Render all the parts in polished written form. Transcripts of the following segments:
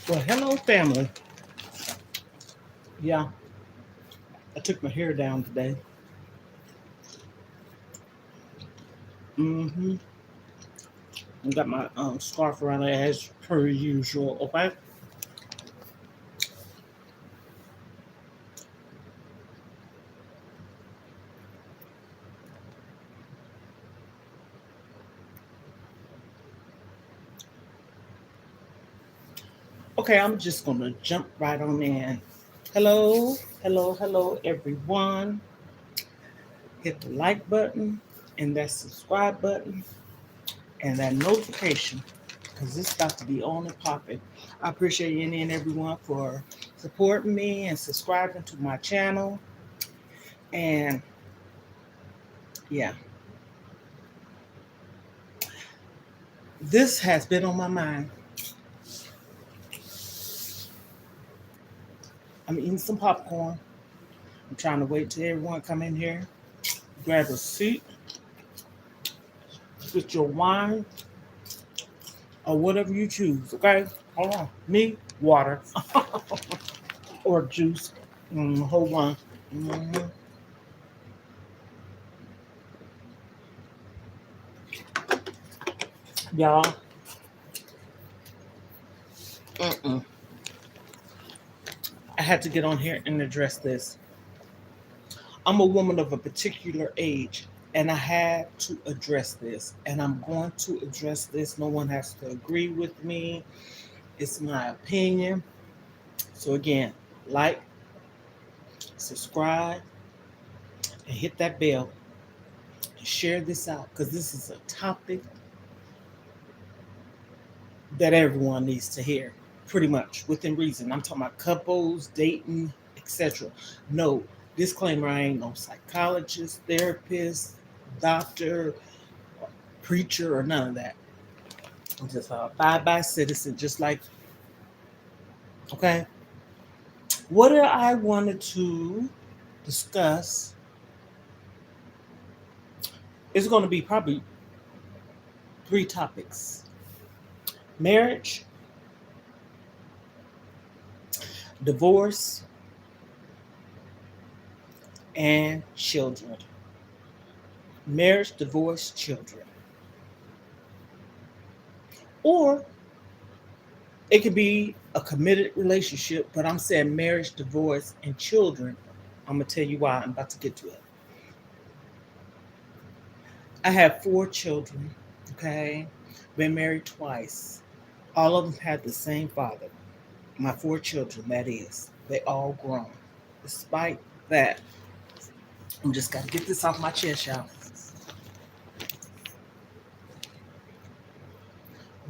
Well, hello, family. Yeah, I took my hair down today. Mm-hmm. I got my scarf around it as per usual. Okay. Okay, I'm just gonna jump right on in. Hello, hello, hello, everyone. Hit the like button and that subscribe button and that notification because it's about to be on and popping. I appreciate any and everyone for supporting me and subscribing to my channel. And yeah, this has been on my mind. I'm eating some popcorn. I'm trying to wait till everyone come in here. Grab a seat, get your wine or whatever you choose. Okay, hold on. Me, water or juice. Hold on. Mm, y'all, mm-mm. I had to get on here and address this. I'm a woman of a particular age, and I had to address this, and I'm going to address this. No one has to agree with me. It's my opinion. So again, like, subscribe, and hit that bell and share this out because this is a topic that everyone needs to hear, pretty much within reason. I'm talking about couples, dating, etc. No, disclaimer: I ain't no psychologist, therapist, doctor, preacher, or none of that. I'm just a bye-bye citizen, just like okay. What I wanted to discuss is going to be probably three topics: marriage, divorce, and children. Marriage, divorce, children. Or it could be a committed relationship, but I'm saying marriage, divorce, and children. I'm going to tell you why. I'm about to get to it. I have four children, okay? Been married twice. All of them had the same father. My four children, that is. They all grown. Despite that, I'm just got to get this off my chest, y'all.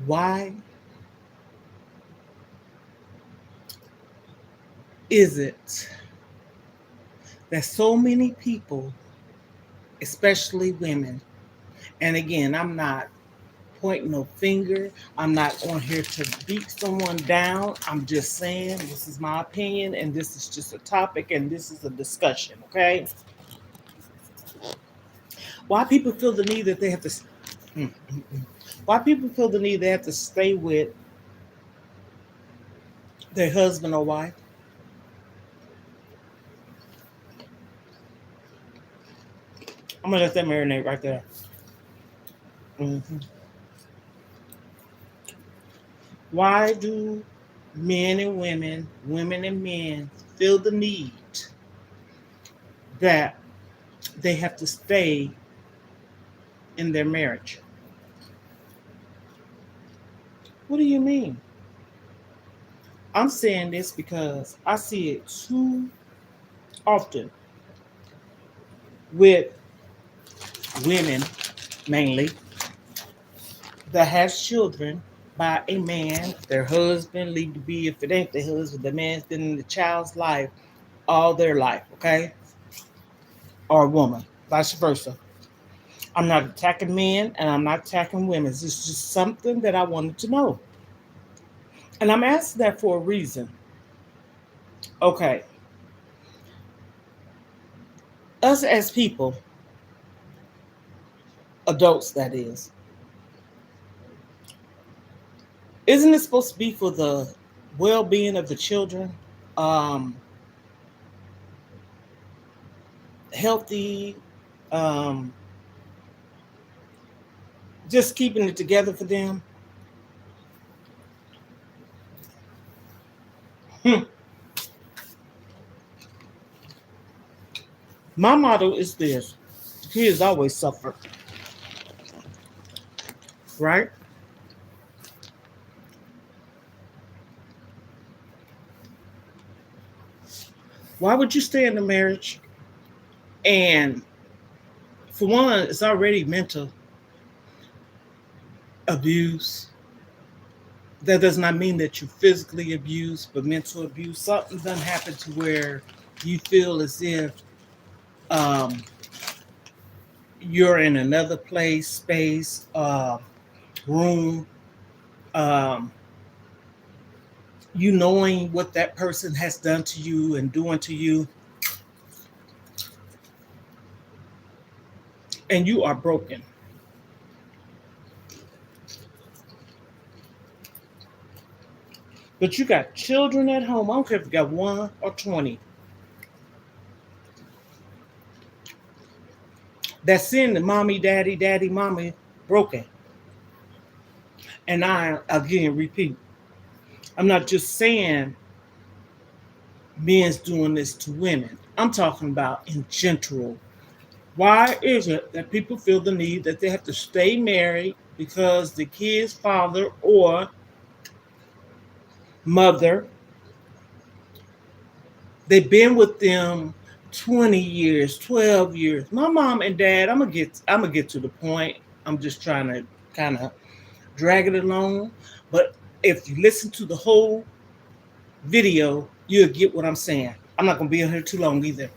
Why is it that so many people, especially women, and again, I'm not pointing no finger. I'm not on here to beat someone down. I'm just saying this is my opinion and this is just a topic and this is a discussion, okay? Why people feel the need that they have to mm, mm, mm. Why people feel the need they have to stay with their husband or wife? I'm gonna let that marinate right there. Mhm. Why do men and women, women and men feel the need that they have to stay in their marriage? What do you mean? I'm saying this because I see it too often with women, mainly, that has children by a man, their husband, leave to be if it ain't the husband, the man's been in the child's life all their life, okay? Or a woman, vice versa. I'm not attacking men and I'm not attacking women. It's just something that I wanted to know. And I'm asking that for a reason. Okay, us as people, adults that is, isn't it supposed to be for the well-being of the children, um, healthy, um, just keeping it together for them. Hmm. My motto is this: kids always suffer, right? Why would you stay in a marriage? And for one, it's already mental abuse. That does not mean that you physically abuse, but mental abuse. Something doesn't happen to where you feel as if um, you're in another place, space, room. Um, you knowing what that person has done to you and doing to you, and you are broken. But you got children at home. I don't care if you got one or 20 that's seeing the mommy, daddy, daddy, mommy broken. And I again repeat, I'm not just saying men's doing this to women. I'm talking about in general. Why is it that people feel the need that they have to stay married because the kid's father or mother, they've been with them 20 years, 12 years. My mom and dad, I'm gonna get to the point. I'm just trying to kind of drag it along. But if you listen to the whole video, you'll get what I'm saying. I'm not gonna be on here too long either.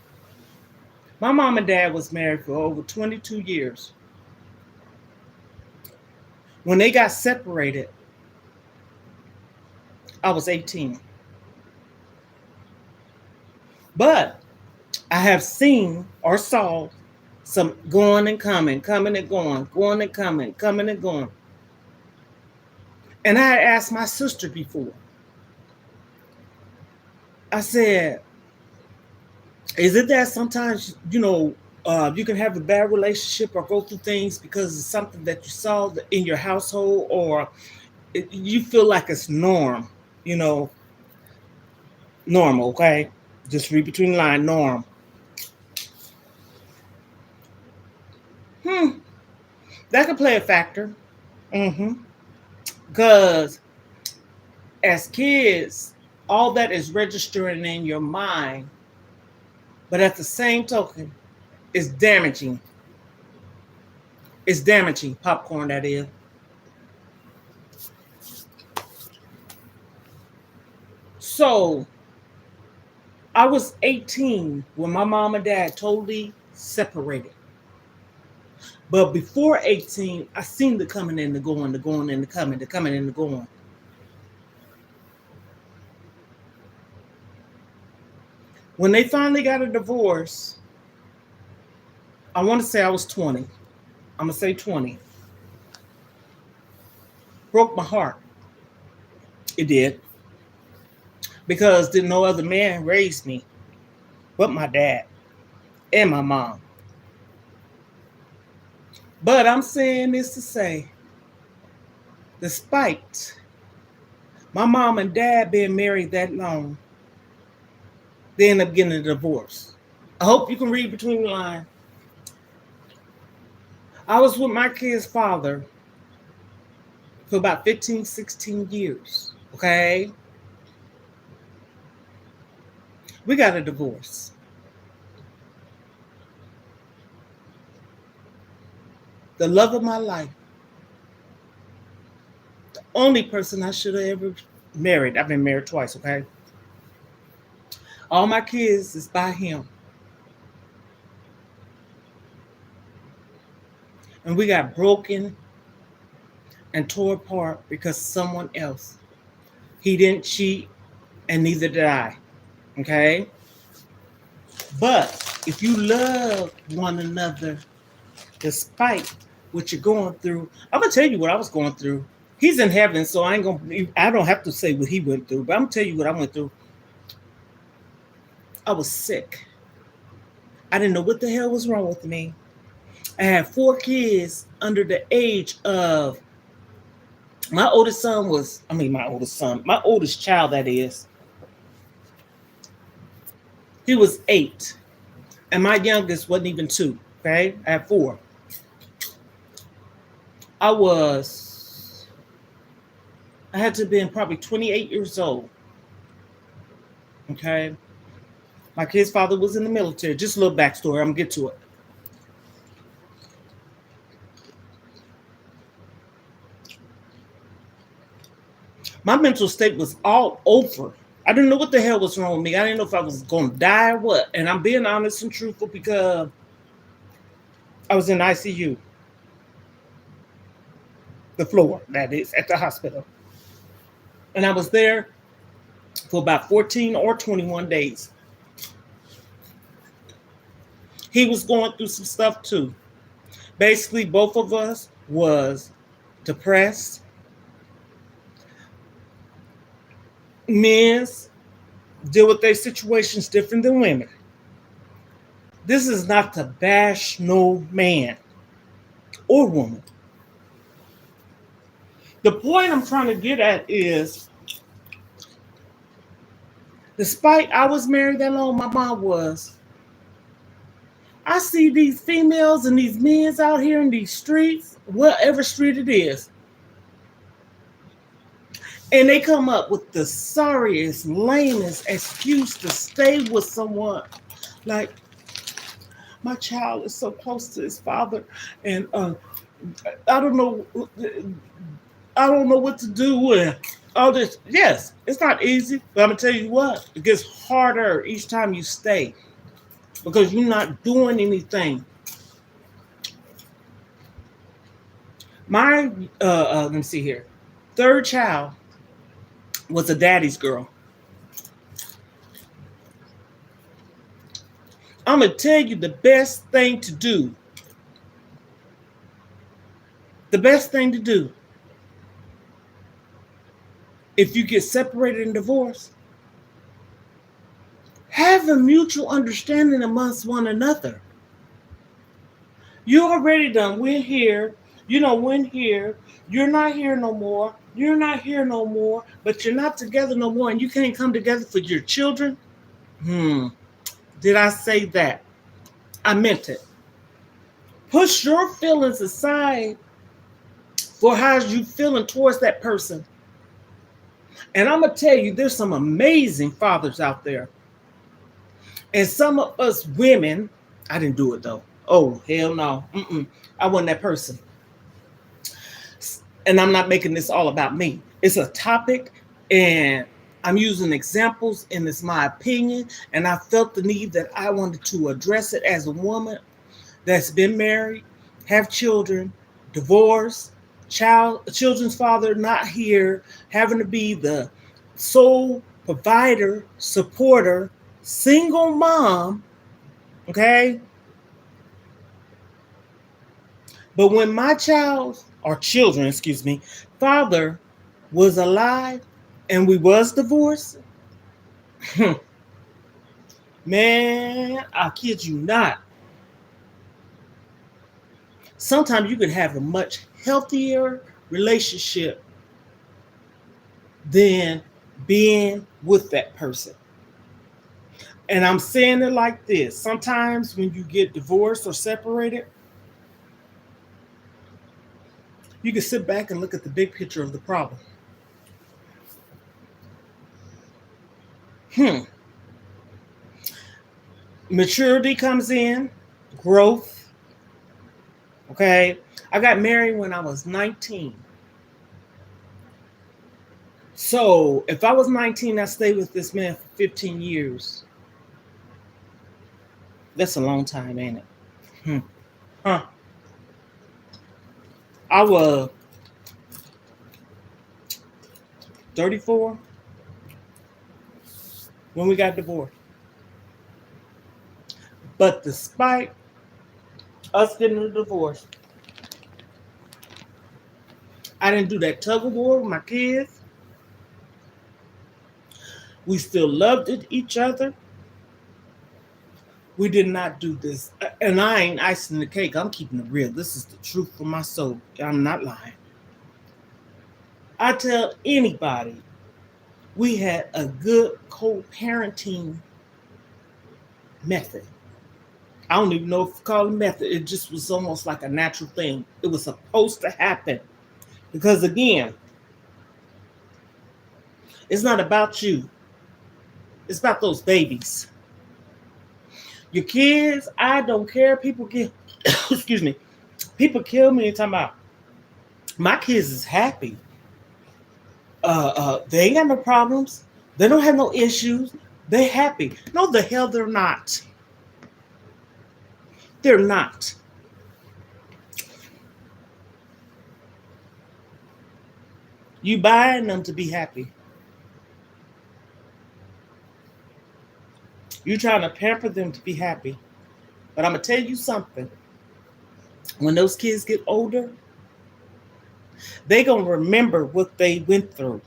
My mom and dad was married for over 22 years. When they got separated, I was 18. But I have seen or saw some going and coming, coming and going and coming, coming and going. And I had asked my sister before. I said, "Is it that sometimes you can have a bad relationship or go through things because it's something that you saw in your household, or you feel like it's you know, normal? Okay, just read between the line, norm. Hmm, that could play a factor. Mm-hmm. Because as kids, all that is registering in your mind, but at the same token, it's damaging. It's damaging popcorn, that is. So I was 18 when my mom and dad totally separated. But before 18, I seen the coming and the going, the going and the coming, the coming and the going. When they finally got a divorce, I want to say I was 20. I'm going to say 20. Broke my heart. It did. Because didn't no other man raise me but my dad and my mom. But I'm saying this to say, despite my mom and dad being married that long, they end up getting a divorce. I hope you can read between the lines. I was with my kid's father for about 15, 16 years. Okay? We got a divorce. The love of my life, the only person I should have ever married. I've been married twice, okay? All my kids is by him. And we got broken and tore apart because someone else. He didn't cheat, and neither did I. Okay? But if you love one another despite what you're going through, I'm gonna tell you what I was going through. He's in heaven, so I don't have to say what he went through, but I'm gonna tell you what I went through. I was sick. I didn't know what the hell was wrong with me. I had 4 kids under the age of my oldest son was, I mean, my oldest child, that is, he was 8. And my youngest wasn't even 2. Okay. I had 4. I had to have been probably 28 years old. Okay. My kid's father was in the military. Just a little backstory. I'm gonna get to it. My mental state was all over. I didn't know what the hell was wrong with me. I didn't know if I was gonna die or what. And I'm being honest and truthful because I was in ICU. The floor, that is, at the hospital. And I was there for about 14 or 21 days. He was going through some stuff too. Basically, both of us was depressed. Men's deal with their situations different than women. This is not to bash no man or woman. The point I'm trying to get at is, despite I was married that long, my mom was, I see these females and these men out here in these streets, whatever street it is, and they come up with the sorriest, lamest excuse to stay with someone. Like, my child is so close to his father, and I don't know, what to do with all this. Yes, it's not easy, but I'm gonna tell you what, it gets harder each time you stay because you're not doing anything. My let me see here. 3rd child was a daddy's girl. I'm gonna tell you the best thing to do. The best thing to do if you get separated and divorced, have a mutual understanding amongst one another. You already done went here, went here, you're not here no more, you're not here no more, but you're not together no more, and you can't come together for your children. Did I say that? I meant it. Push your feelings aside for how you feeling towards that person. And I'm going to tell you, there's some amazing fathers out there. And some of us women, I didn't do it though. Oh, hell no. I wasn't that person. And I'm not making this all about me. It's a topic, and I'm using examples, and it's my opinion. And I felt the need that I wanted to address it as a woman that's been married, have children, divorced, children's father not here, having to be the sole provider, supporter, single mom, okay? But when my children, father was alive and we was divorced, man, I kid you not. Sometimes you could have a much healthier relationship than being with that person. And I'm saying it like this. Sometimes when you get divorced or separated, you can sit back and look at the big picture of the problem. Maturity comes in, growth. Okay. I got married when I was 19. So if I was 19, I stayed with this man for 15 years. That's a long time, ain't it? I was 34 when we got divorced. But despite us getting a divorce, I didn't do that tug of war with my kids. We still loved each other. We did not do this. And I ain't icing the cake. I'm keeping it real. This is the truth for my soul. I'm not lying. I tell anybody, we had a good co-parenting method. I don't even know if you call it method. It just was almost like a natural thing. It was supposed to happen. Because again, it's not about you. It's about those babies. Your kids, I don't care. People get, excuse me, people kill me and talking about my kids is happy. They ain't got no problems. They don't have no issues. They happy. No, the hell they're not. They're not. You buying them to be happy. You're trying to pamper them to be happy. But I'm going to tell you something. When those kids get older, they going to remember what they went through,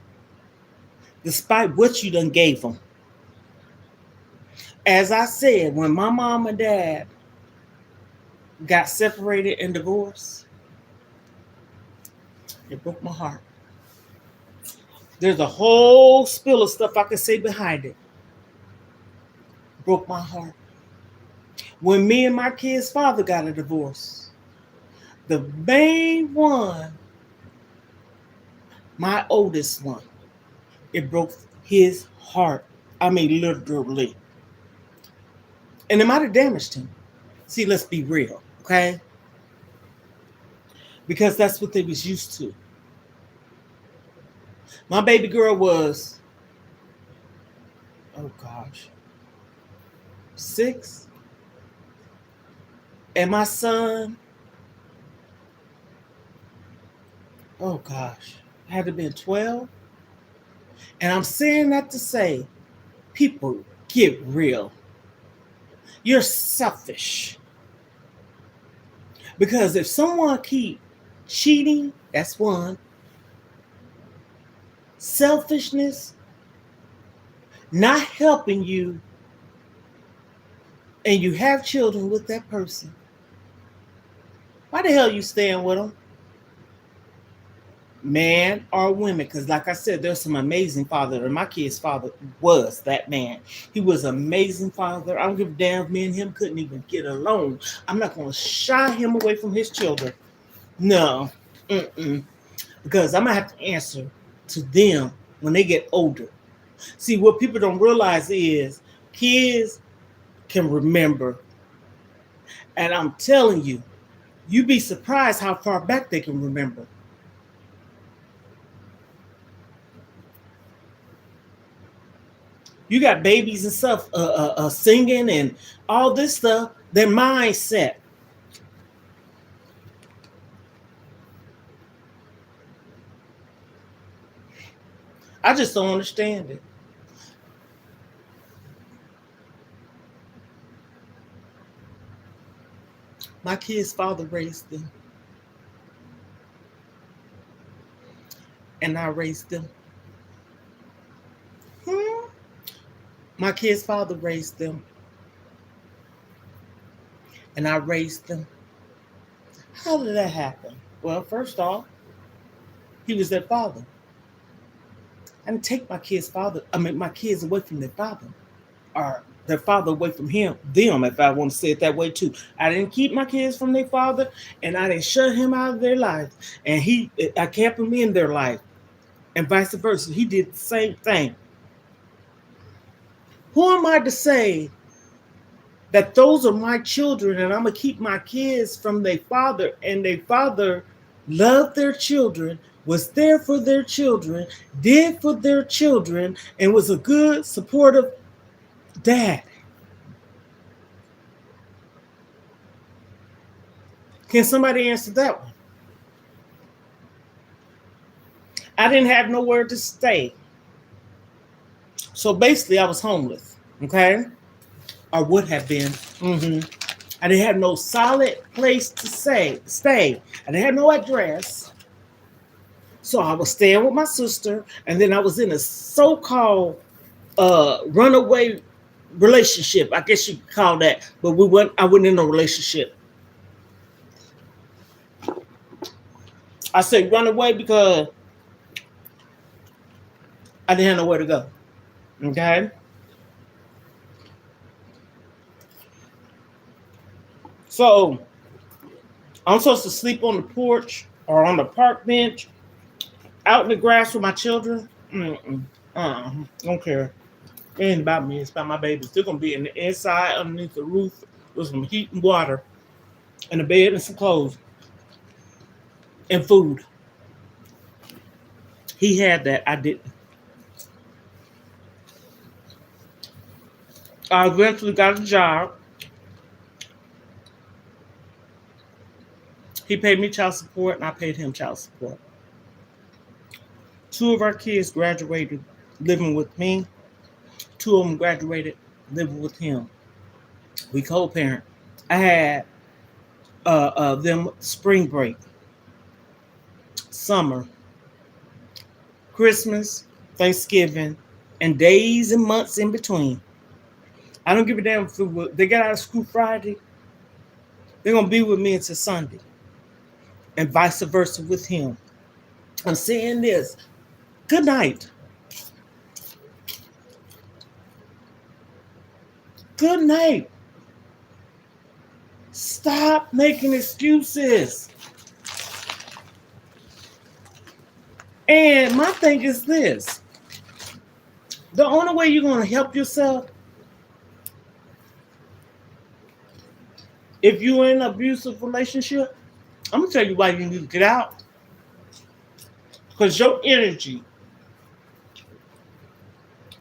despite what you done gave them. As I said, when my mom and dad got separated and divorced, it broke my heart. There's a whole spill of stuff I could say behind it. Broke my heart. When me and my kid's father got a divorce, the main one, my oldest one, it broke his heart. I mean, literally. And it might have damaged him. See, let's be real, okay? Because that's what they was used to. My baby girl was, oh gosh, 6. And my son, oh gosh, had to be 12. And I'm saying that to say, people, get real. You're selfish. Because if someone keep cheating, that's one. Selfishness, not helping you, and you have children with that person, why the hell you staying with them? Man or women? Because like I said, there's some amazing father, and my kid's father was that man. He was an amazing father. I don't give a damn if me and him couldn't even get along. I'm not going to shy him away from his children. No. Because I'm going to have to answer to them when they get older. See, what people don't realize is kids can remember. And I'm telling you, you'd be surprised how far back they can remember. You got babies and stuff singing and all this stuff. Their mindset. I just don't understand it. My kid's father raised them. And I raised them. My kid's father raised them. And I raised them. How did that happen? Well, first off, he was their father. I didn't take my kids' away from their father. Or their father away from them, if I want to say it that way too. I didn't keep my kids from their father, and I didn't shut him out of their life. And I kept him in their life. And vice versa. He did the same thing. Who am I to say that those are my children and I'm going to keep my kids from their father, and their father loved their children, was there for their children, did for their children, and was a good, supportive dad? Can somebody answer that one? I didn't have nowhere to stay. So basically, I was homeless, okay? Or would have been. I didn't have no solid place to stay. I didn't have no address. So I was staying with my sister, and then I was in a so-called runaway relationship. I guess you could call that. But I went in a relationship. I say runaway because I didn't have nowhere to go. Okay. So I'm supposed to sleep on the porch or on the park bench, out in the grass with my children. Mm-mm. Don't care. It ain't about me. It's about my babies. They're gonna be in the inside, underneath the roof, with some heat and water, and a bed and some clothes and food. He had that. I didn't. I eventually got a job. He paid me child support, and I paid him child support. Two of our kids graduated living with me. Two of them graduated living with him. We co-parent. I had them spring break, summer, Christmas, Thanksgiving, and days and months in between. I don't give a damn if they got out of school Friday. They're gonna be with me until Sunday, and vice versa with him. I'm saying this. Good night. Good night. Stop making excuses. And my thing is this. The only way you're going to help yourself, if you're in an abusive relationship, I'm going to tell you why you need to get out. Because your energy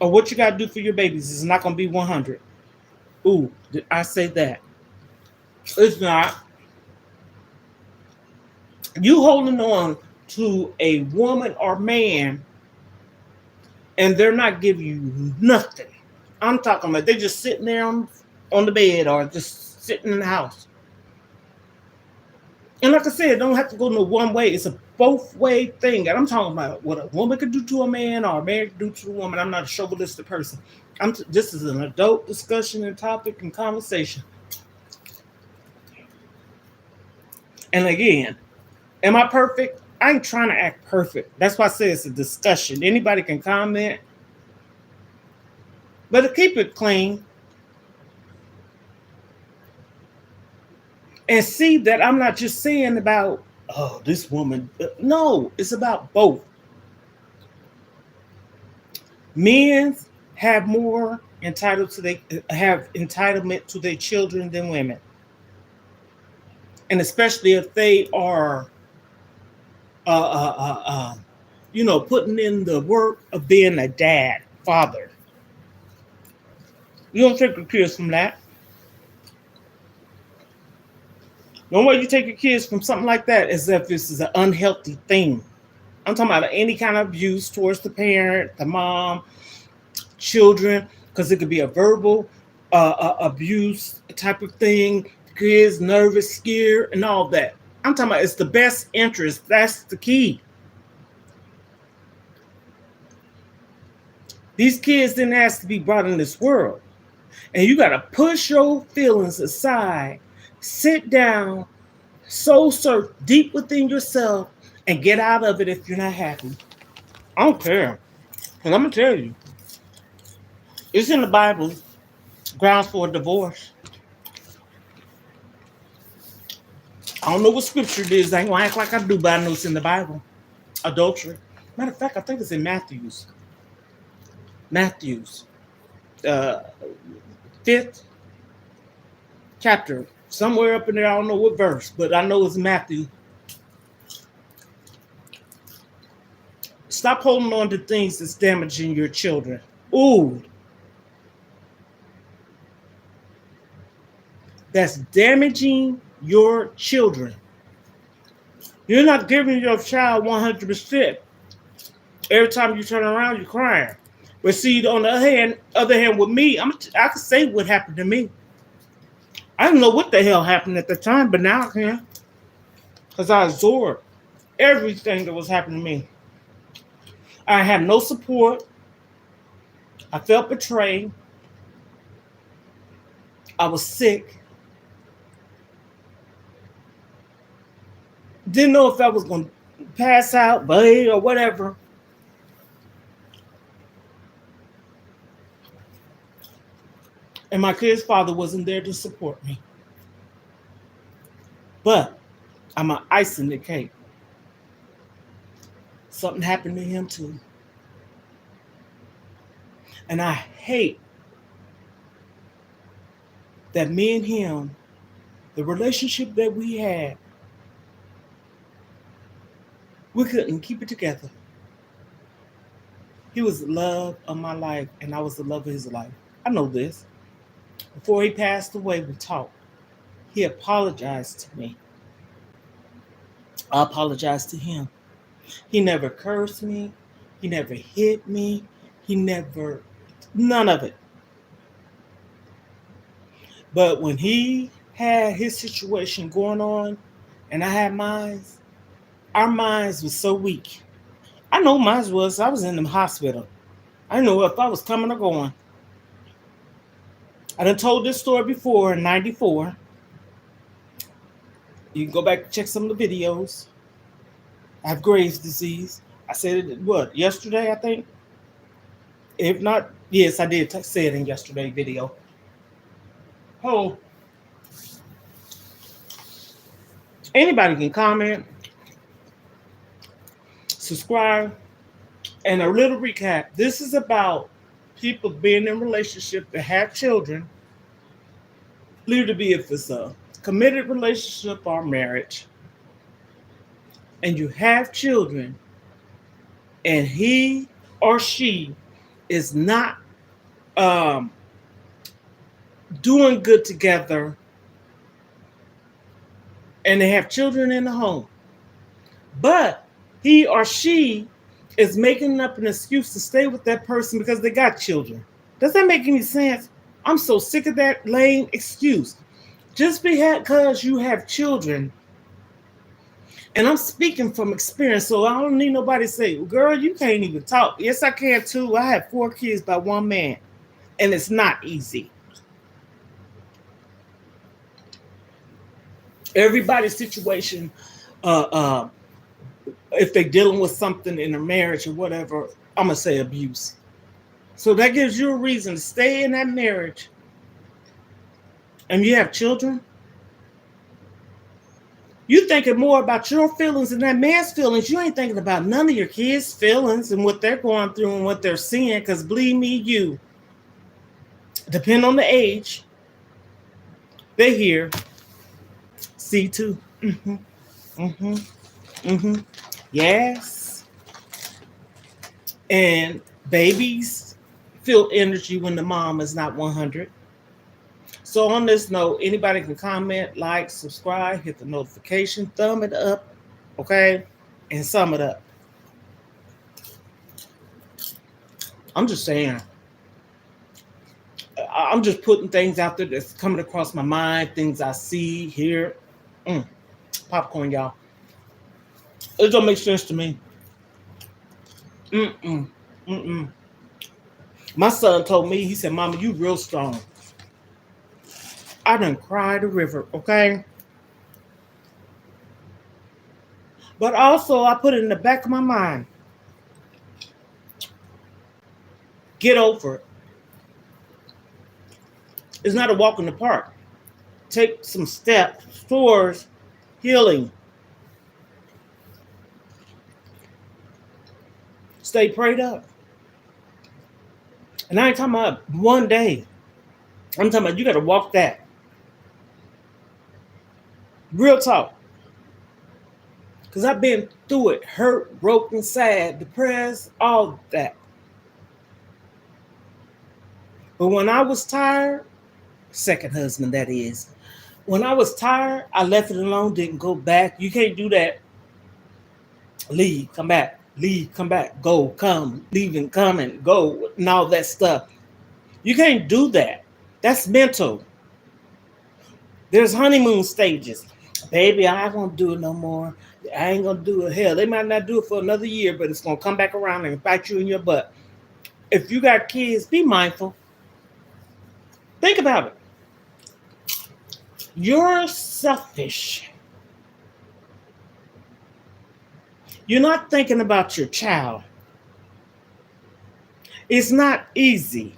or what you got to do for your babies is not going to be 100. Ooh, did I say that? It's not. You holding on to a woman or man and they're not giving you nothing. I'm talking about they're just sitting there on the bed or just sitting in the house. And like I said, it don't have to go no one way. It's a both way thing. And I'm talking about what a woman could do to a man or a man could do to a woman. I'm not a chauvinistic person. This is an adult discussion and topic and conversation. And again, am I perfect? I ain't trying to act perfect. That's why I say it's a discussion. Anybody can comment. But to keep it clean and see that I'm not just saying about, oh, this woman. No, it's about both. Men have more entitlement to their children than women. And especially if they are putting in the work of being a dad, father. You don't take your kids from that. The only way you take your kids from something like that is if this is an unhealthy thing. I'm talking about any kind of abuse towards the parent, the mom, children, because it could be a verbal abuse type of thing. Kids nervous, scared, and all that. I'm talking about it's the best interest. That's the key. These kids didn't ask to be brought in this world. And you got to push your feelings aside, sit down, soul search deep within yourself, and get out of it if you're not happy. I don't care. And I'm going to tell you, it's in the Bible, grounds for a divorce. I don't know what scripture it is. I ain't going to act like I do, but I know it's in the Bible. Adultery. Matter of fact, I think it's in Matthew's. 5th chapter. Somewhere up in there, I don't know what verse, but I know it's Matthew. Stop holding on to things that's damaging your children. Ooh. That's damaging your children. You're not giving your child 100%. Every time you turn around, you're crying. But see, on the other hand, with me, I can say what happened to me. I didn't know what the hell happened at the time, but now I can. Because I absorbed everything that was happening to me. I have no support. I felt betrayed. I was sick. Didn't know if I was going to pass out, bleed, or whatever. And my kid's father wasn't there to support me. But I'm an ice in the cake. Something happened to him too. And I hate that me and him, the relationship that we had, we couldn't keep it together. He was the love of my life, and I was the love of his life. I know this. Before he passed away, we talked. He apologized to me. I apologized to him. He never cursed me. He never hit me. He never, none of it. But when he had his situation going on and I had mine, our minds were so weak. I know mine was. I was in the hospital. I didn't know if I was coming or going. I done told this story before in 94. You can go back and check some of the videos. I have Graves' disease. I said it, what, yesterday, I think? If not, yes, I did say it in yesterday's video. Oh, anybody can comment, subscribe, and a little recap. This is about people being in a relationship that have children. Leave to be if it's a committed relationship or marriage, and you have children, and he or she is not doing good together, and they have children in the home, but he or she is making up an excuse to stay with that person because they got children. Does that make any sense? I'm so sick of that lame excuse. Just because you have children, and I'm speaking from experience, so I don't need nobody to say, girl, you can't even talk. Yes, I can too. I have 4 kids by one man, and it's not easy. Everybody's situation, if they're dealing with something in a marriage or whatever, I'm going to say abuse. So that gives you a reason to stay in that marriage. And you have children. You thinking more about your feelings than that man's feelings. You ain't thinking about none of your kids' feelings and what they're going through and what they're seeing. Because believe me, you, depending on the age, they hear, see too. Yes. And babies feel energy when the mom is not 100. So on this note, anybody can comment, like, subscribe, hit the notification, thumb it up, okay? And sum it up. I'm just saying. I'm just putting things out there that's coming across my mind, things I see, hear. Popcorn, y'all. It don't make sense to me. My son told me, he said, Mama, you real strong. I done cried a river, okay? But also, I put it in the back of my mind. Get over it. It's not a walk in the park. Take some steps towards healing. Stay prayed up. And I ain't talking about one day. I'm talking about you got to walk that. Real talk. Because I've been through it. Hurt, broken, sad, depressed, all that. But when I was tired, second husband that is, when I was tired, I left it alone, didn't go back. You can't do that. Leave, come back. Leave, come back. Go, come, leave and come and go, and all that stuff. You can't do that. That's mental. There's honeymoon stages. Baby, I won't do it no more. I ain't gonna do it. Hell, they might not do it for another year, but it's gonna come back around and bite you in your butt. If you got kids, be mindful. Think about it. You're selfish. You're not thinking about your child. It's not easy.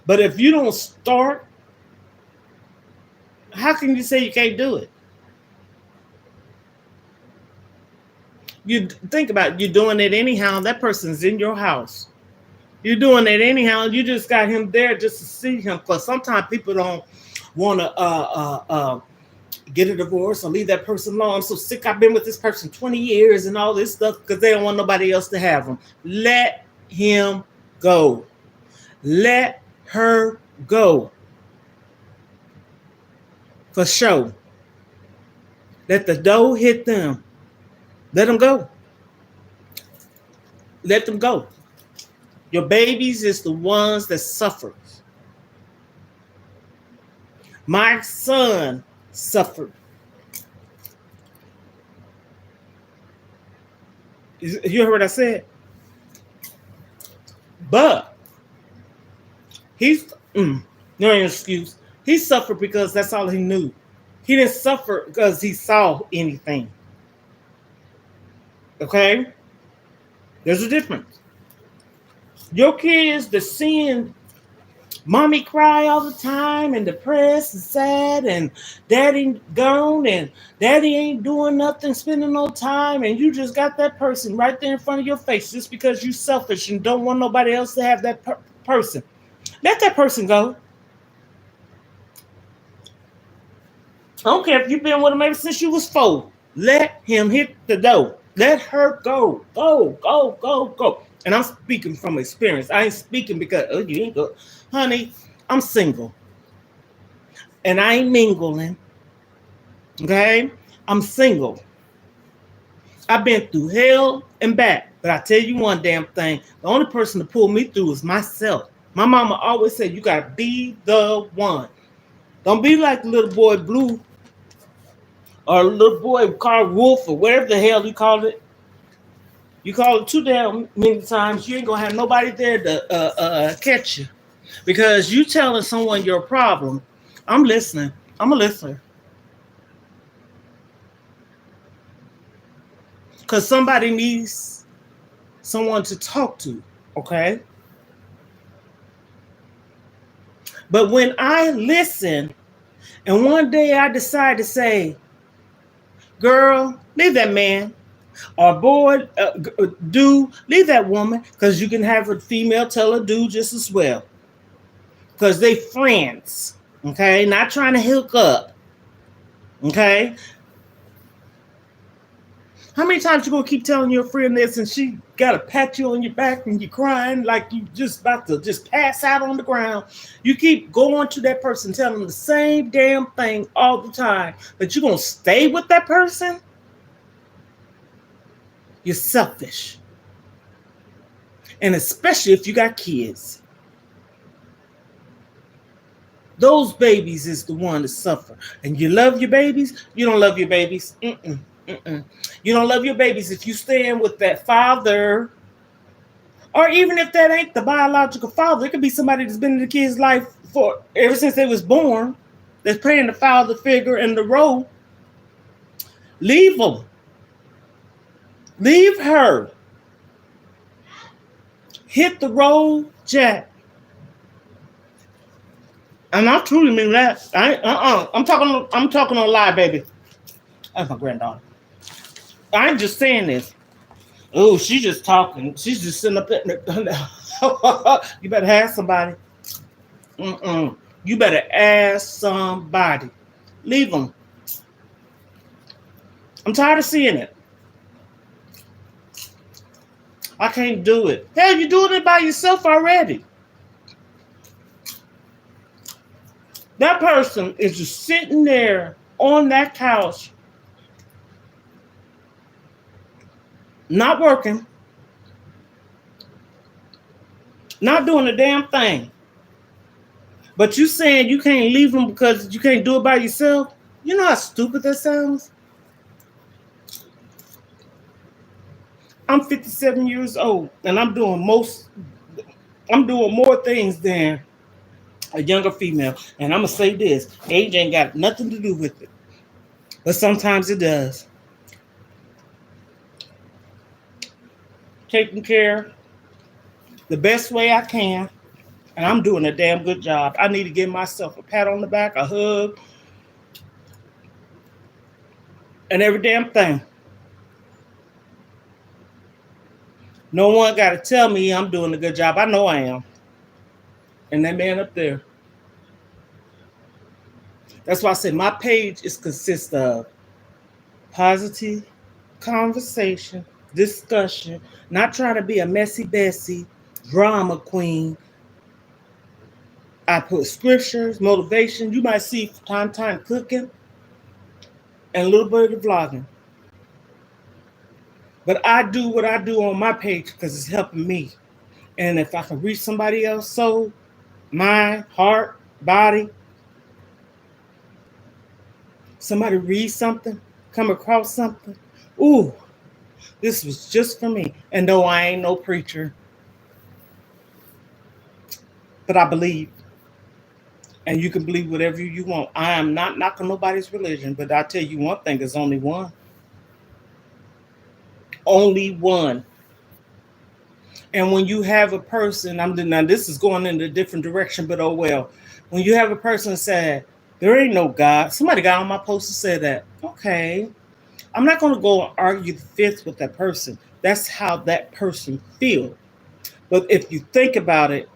But if you don't start, how can you say you can't do it? You think about it, you're doing it anyhow. That person's in your house. You're doing it anyhow. You just got him there just to see him. Because sometimes people don't want to get a divorce or leave that person alone. I'm so sick. I've been with this person 20 years and all this stuff because they don't want nobody else to have them. Let him go. Let her go. For sure. Let the dough hit them. Let them go. Let them go. Your babies is the ones that suffer. My son suffered. You heard what I said? But he's no excuse. He suffered because that's all he knew. He didn't suffer because he saw anything. Okay? There's a difference. Your kids, they're seeing mommy cry all the time and depressed and sad and daddy gone and daddy ain't doing nothing, spending no time, and you just got that person right there in front of your face just because you selfish and don't want nobody else to have that person. Let that person go. I don't care if you've been with him ever since you was 4. Let him hit the door. Let her go. Go, go, go, go. And I'm speaking from experience. I ain't speaking because, oh, you ain't go. Honey, I'm single. And I ain't mingling. Okay? I'm single. I've been through hell and back. But I tell you one damn thing. The only person to pull me through is myself. My mama always said, you got to be the one. Don't be like the little boy Blue or little boy called Wolf or whatever the hell you call it. You call it too damn many times, you ain't gonna have nobody there to catch you. Because you telling someone your problem, I'm listening. I'm a listener. Because somebody needs someone to talk to, okay? But when I listen, and one day I decide to say, girl, leave that man. Or boy, dude, leave that woman. Because you can have a female tell a dude just as well. Because they friends, okay? Not trying to hook up, okay? How many times you gonna keep telling your friend this and she gotta pat you on your back and you're crying like you just about to just pass out on the ground? You keep going to that person telling them the same damn thing all the time, but you gonna stay with that person? You're selfish. And especially if you got kids. Those babies is the one that suffer. And you love your babies? You don't love your babies. You don't love your babies if you stand with that father, or even if that ain't the biological father. It could be somebody that's been in the kid's life for ever since they was born, that's playing the father figure in the role. Leave them. Leave her. Hit the road, Jack. And I truly mean that. I'm talking on live, baby. That's my granddaughter. I ain't just saying this. Oh, she's just talking. She's just sitting up there. You better ask somebody. You better ask somebody. Leave them. I'm tired of seeing it. I can't do it. Hell, you're doing it by yourself already. That person is just sitting there on that couch, not working, not doing a damn thing. But you saying you can't leave them because you can't do it by yourself? You know how stupid that sounds? I'm 57 years old and I'm doing more things than a younger female. And I'm gonna say this: age ain't got nothing to do with it, but sometimes it does. Taking care the best way I can, and I'm doing a damn good job. I need to give myself a pat on the back, a hug, and every damn thing. No one got to tell me I'm doing a good job. I know I am. And that man up there. That's why I say my page is consists of positive conversation, discussion, not trying to be a messy Bessie, drama queen. I put scriptures, motivation. You might see from time to time cooking and a little bit of vlogging. But I do what I do on my page because it's helping me. And if I can reach somebody else's soul, mind, heart, body, somebody read something, come across something, ooh, this was just for me. And no, I ain't no preacher, but I believe. And you can believe whatever you want. I am not knocking nobody's religion, but I tell you one thing, there's only one. Only one. And when you have a person, now this is going in a different direction, but oh well. When you have a person say, there ain't no God, somebody got on my post to say that. Okay. I'm not going to go and argue the fifth with that person. That's how that person feels. But if you think about it,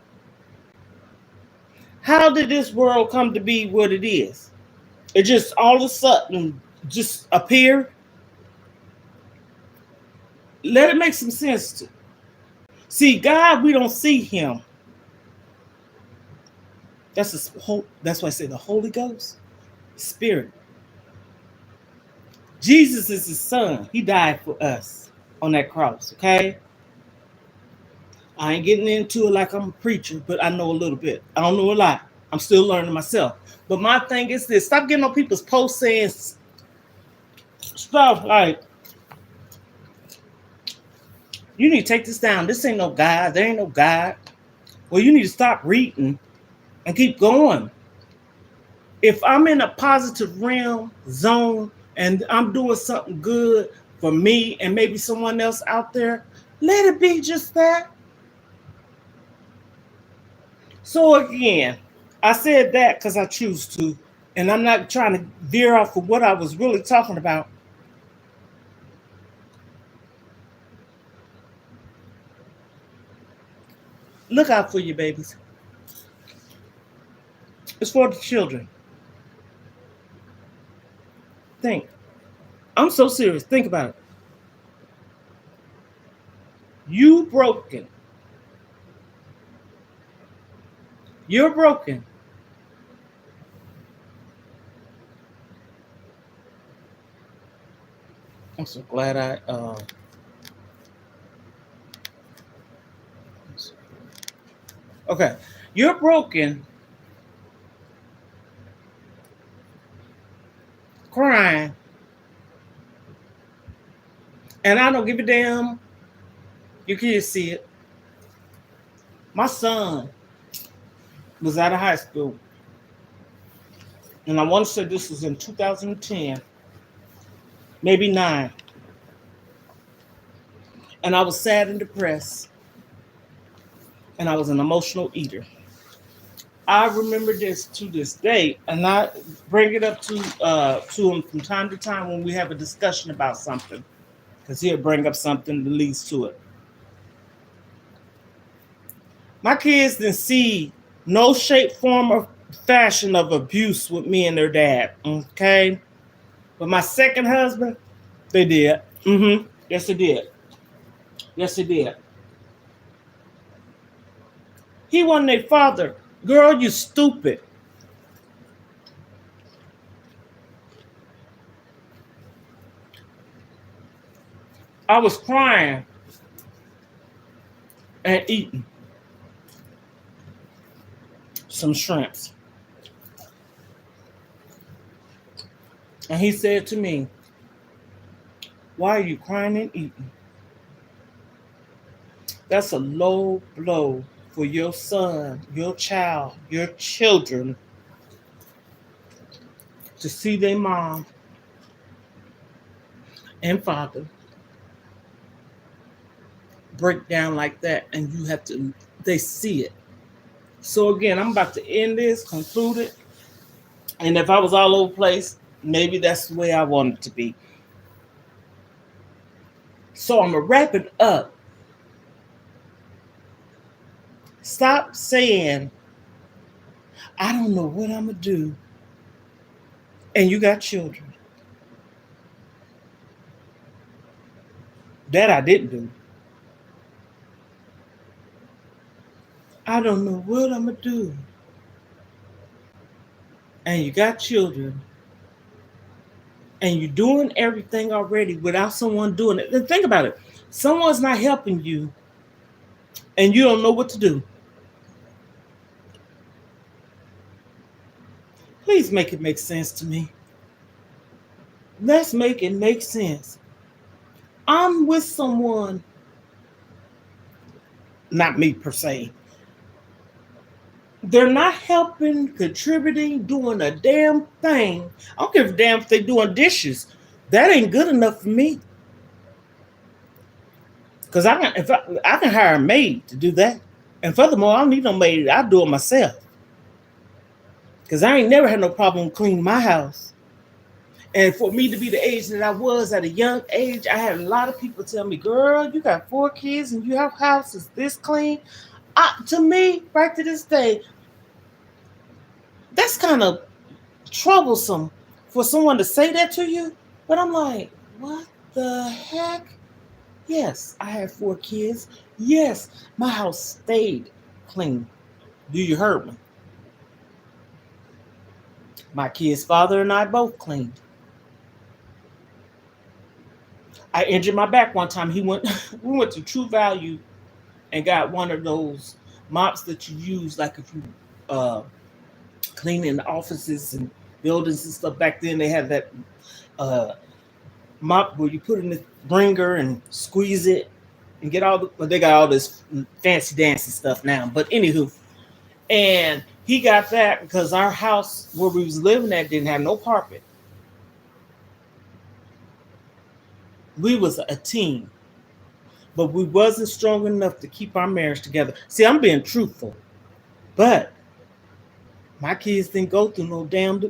how did this world come to be what it is? It just all of a sudden just appeared. Let it make some sense to. See, God, we don't see him. That's why I say the Holy Ghost, Spirit. Jesus is his son. He died for us on that cross, okay? I ain't getting into it like I'm a preacher, but I know a little bit. I don't know a lot. I'm still learning myself. But my thing is this: stop getting on people's posts saying stuff like, you need to take this down. This ain't no God. There ain't no God. Well, you need to stop reading and keep going. If I'm in a positive realm zone and I'm doing something good for me and maybe someone else out there, let it be just that. So again, I said that because I choose to, and I'm not trying to veer off of what I was really talking about. Look out for your babies. It's for the children. Think. I'm so serious. Think about it. You broken. You're broken. I'm so glad okay. You're broken, crying, and I don't give a damn. You can't see it. My son was out of high school, and I want to say this was in 2010, maybe 9. And I was sad and depressed, and I was an emotional eater. I remember this to this day, and I bring it up to him from time to time when we have a discussion about something, because he'll bring up something that leads to it. My kids didn't see no shape, form, or fashion of abuse with me and their dad. Okay, but my second husband, they did. Yes, they did. Yes, they did. He wasn't their father. Girl, you stupid. I was crying and eating some shrimps. And he said to me, "Why are you crying and eating?" That's a low blow for your son, your child, your children to see their mom and father break down like that, and you have to, they see it. So again, I'm about to end this, conclude it. And if I was all over the place, maybe that's the way I want it to be. So I'm gonna wrap it up. Stop saying, I don't know what I'm gonna do. And you got children. That I didn't do. I don't know what I'm gonna do. And you got children. And you're doing everything already without someone doing it. Then think about it. Someone's not helping you and you don't know what to do. Please make it make sense to me. Let's make it make sense. I'm with someone, not me per se. They're not helping, contributing, doing a damn thing. I don't give a damn if they're doing dishes. That ain't good enough for me. Because I can hire a maid to do that. And furthermore, I don't need no maid. I do it myself. Because I ain't never had no problem cleaning my house. And for me to be the age that I was at a young age, I had a lot of people tell me, girl, you got 4 kids and you have houses this clean. To me, right to this day, that's kind of troublesome for someone to say that to you. But I'm like, what the heck? Yes, I had 4 kids. Yes, my house stayed clean. Do you hear me? My kid's father and I both cleaned. I injured my back one time. We went to True Value and got one of those mops that you use, like if you uh, cleaning offices and buildings and stuff. Back then, they had that uh, mop where you put in the ringer and squeeze it and get all the. Well, they got all this fancy dancy stuff now. But anywho, and he got that because our house where we was living at didn't have no carpet. We was a team, but we wasn't strong enough to keep our marriage together. See, I'm being truthful, but my kids didn't go through no damn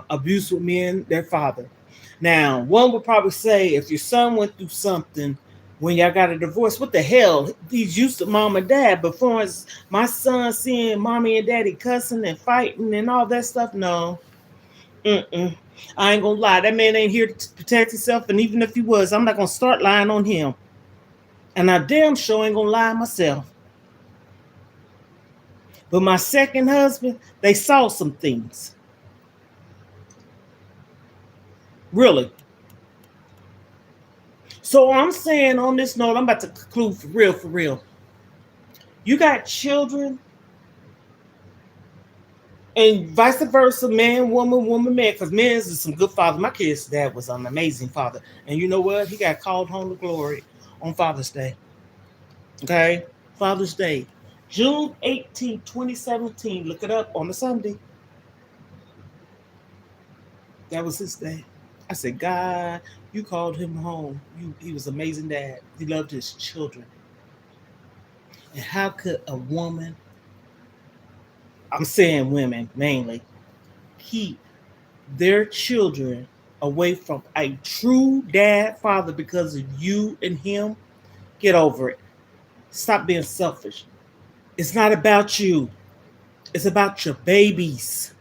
abuse with me and their father. Now, one would probably say if your son went through something when y'all got a divorce, what the hell? He's used to mom and dad. But for as my son seeing mommy and daddy cussing and fighting and all that stuff, no. Mm-mm. I ain't gonna lie. That man ain't here to protect himself. And even if he was, I'm not gonna start lying on him. And I damn sure ain't gonna lie myself. But my second husband, they saw some things. Really. So I'm saying on this note, I'm about to conclude for real, for real. You got children and vice versa, man, woman, man, because men is some good father. My kid's dad was an amazing father. And you know what? He got called home to glory on Father's Day. Okay? Father's Day. June 18, 2017. Look it up on a Sunday. That was his day. I said, God, you called him home. He was an amazing dad. He loved his children. And how could a woman, I'm saying women mainly, keep their children away from a true dad, father because of you and him? Get over it. Stop being selfish. It's not about you. It's about your babies.